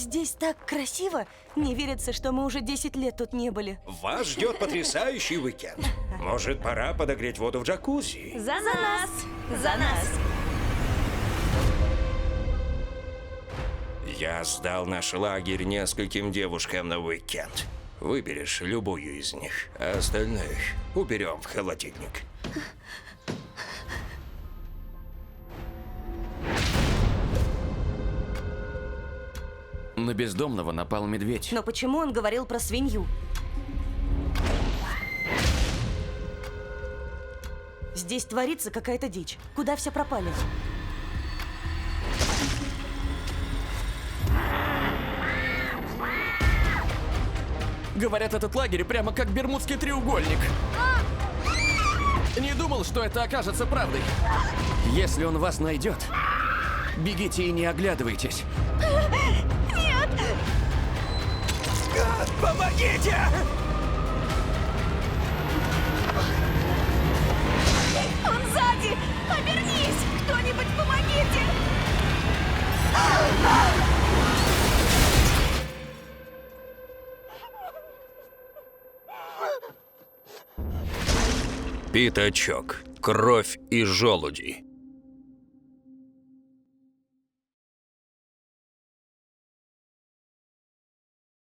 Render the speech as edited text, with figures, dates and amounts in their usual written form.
Здесь так красиво. Не верится, что мы уже 10 лет тут не были. Вас ждет потрясающий уикенд. Может, пора подогреть воду в джакузи? За нас! За нас! Я сдал наш лагерь нескольким девушкам на уикенд. Выберешь любую из них, а остальных уберем в холодильник. На бездомного напал медведь. Но почему он говорил про свинью? Здесь творится какая-то дичь. Куда все пропали? Говорят, этот лагерь прямо как Бермудский треугольник. Не думал, что это окажется правдой. Если он вас найдет, бегите и не оглядывайтесь. Помогите! Он сзади! Обернись! Кто-нибудь помогите! Пятачок. Кровь и желуди.